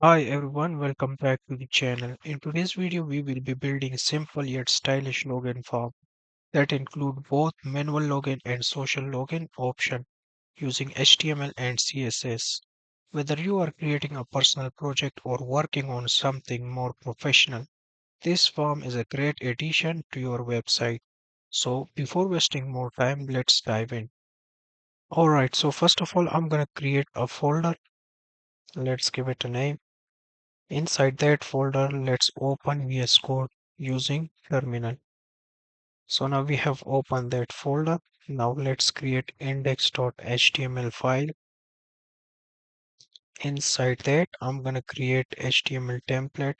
Hi everyone, welcome back to the channel. In today's video, we will be building a simple yet stylish login form that include both manual login and social login option using HTML and CSS. Whether you are creating a personal project or working on something more professional, this form is a great addition to your website. So before wasting more time, let's dive in. Alright, so first of all, I'm gonna create a folder. Let's give it a name. Inside that folder, let's open VS Code using terminal. So now we have opened that folder. Now let's create index.html file. Inside that, I'm gonna create HTML template,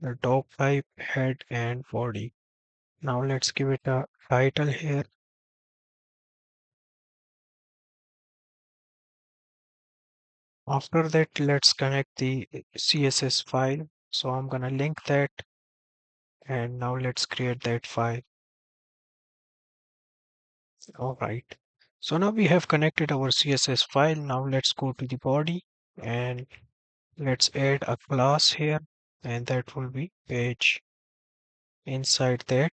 the doc type, head and body. Now let's give it a title here. After that, let's connect the CSS file. So I'm gonna link that and now let's create that file. All right. So now we have connected our CSS file. Now let's go to the body and let's add a class here and that will be page. Inside that,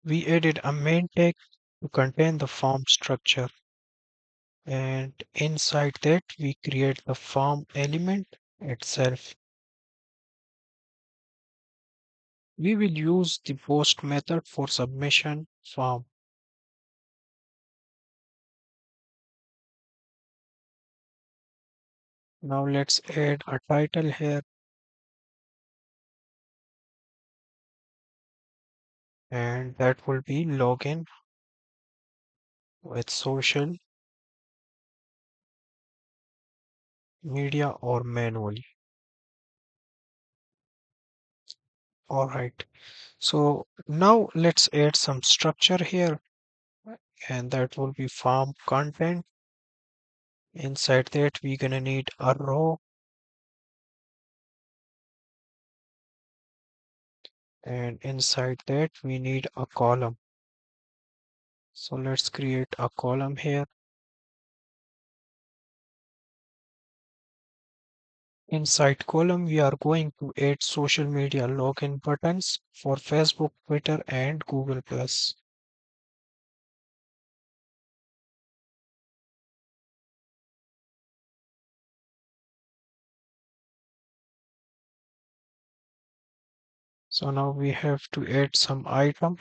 we added a main tag to contain the form structure. And inside that, we create the form element itself. We will use the post method for submission form. Now let's add a title here and that will be login with social media or manually. All right. So now let's add some structure here and that will be form content. Inside that we're gonna need a row and inside that we need a column. So let's create a column here. Inside column we are going to add social media login buttons for Facebook, Twitter and Google Plus. So now we have to add some item.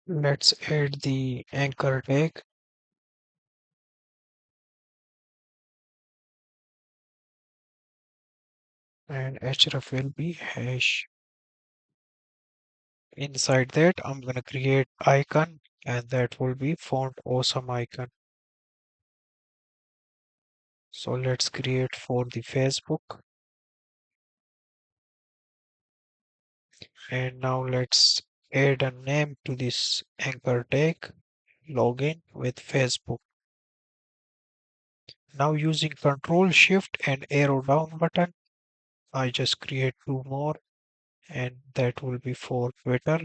Let's add the anchor tag and href will be hash. Inside that, I'm gonna create icon and that will be font awesome icon. So let's create for the Facebook and now let's add a name to this anchor tag login with Facebook. Now using Control Shift and arrow down button, I just create two more and that will be for Twitter.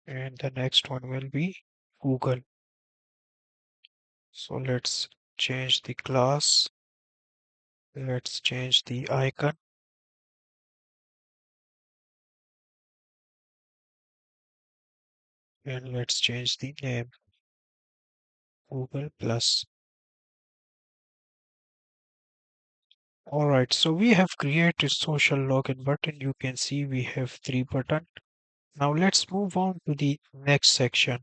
And the next one will be Google. So let's change the class. Let's change the icon and let's change the name Google Plus. Alright, so we have created social login button. You can see we have three buttons. Now let's move on to the next section.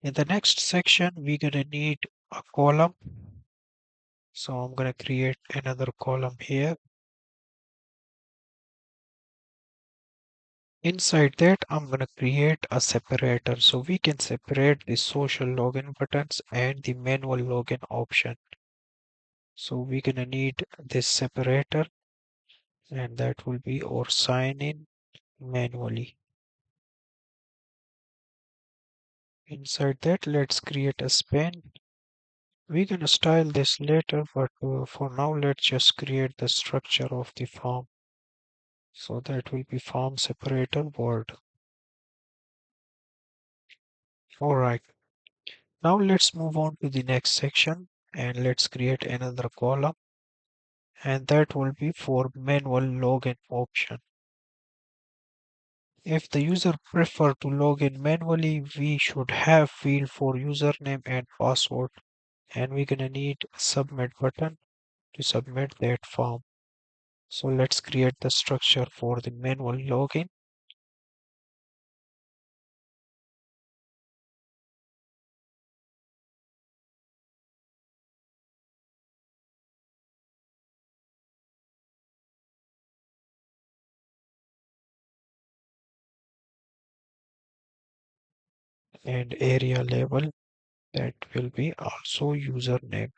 In the next section, we're gonna need a column. So I'm gonna create another column here. Inside that, I'm gonna create a separator so we can separate the social login buttons and the manual login option. So we're gonna need this separator, and that will be our sign in manually. Inside that, let's create a span. We're gonna style this later, but for now, let's just create the structure of the form. So that will be form separator word. Alright, now let's move on to the next section and let's create another column, and that will be for manual login option. If the user prefer to log in manually, we should have field for username and password, and we're gonna need a submit button to submit that form. So let's create the structure for the manual login. And area label, that will be also username.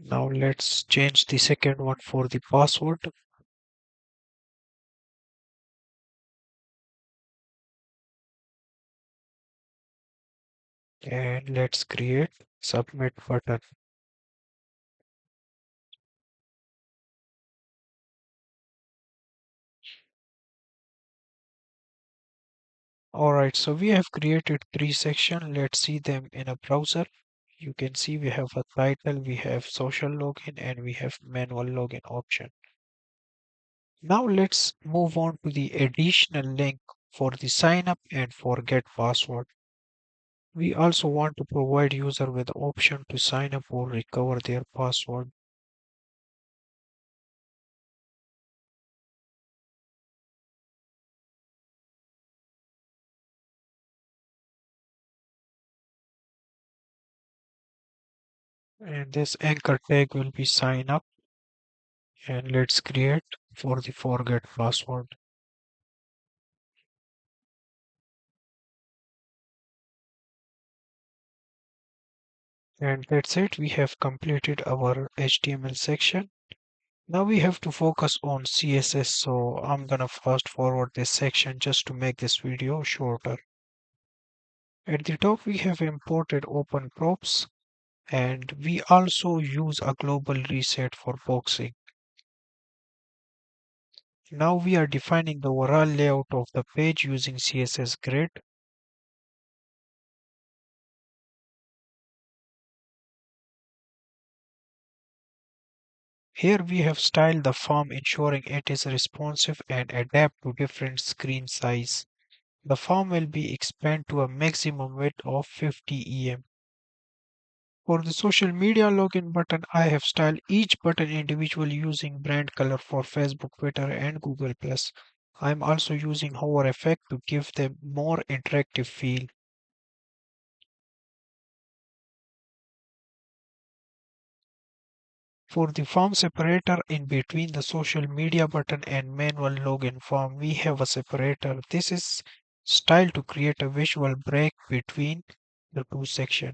Now let's change the second one for the password, and let's create submit button. Alright, so we have created three sections. Let's see them in a browser. You can see we have a title, we have social login, and we have manual login option. Now let's move on to the additional link for the sign up and forget password. We also want to provide user with the option to sign up or recover their password. And this anchor tag will be sign up, and let's create for the forget password. And that's it. We have completed our HTML section. Now we have to focus on CSS. So I'm gonna fast forward this section just to make this video shorter. At the top, we have imported open props, and we also use a global reset for boxing. Now we are defining the overall layout of the page using CSS grid. Here we have styled the form ensuring it is responsive and adapt to different screen size. The form will be expanded to a maximum width of 50 em. For the social media login button, I have styled each button individually using brand color for Facebook, Twitter, and Google+. I'm also using hover effect to give them more interactive feel. For the form separator in between the social media button and manual login form, we have a separator. This is styled to create a visual break between the two sections.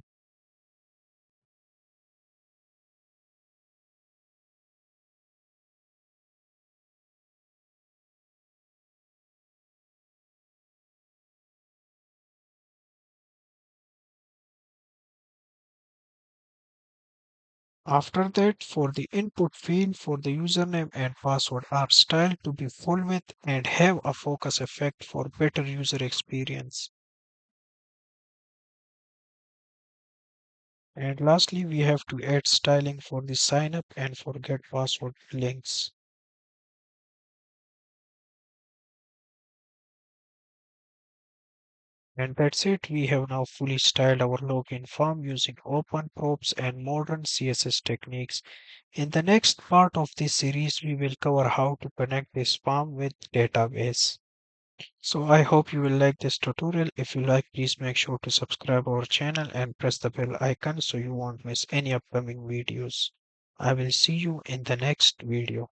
After that, for the input field for the username and password are styled to be full width and have a focus effect for better user experience. And lastly, we have to add styling for the sign up and forget password links. And that's it. We have now fully styled our login form using open props and modern CSS techniques. In the next part of this series, we will cover how to connect this form with database. So I hope you will like this tutorial. If you like, please make sure to subscribe our channel and press the bell icon so you won't miss any upcoming videos. I will see you in the next video.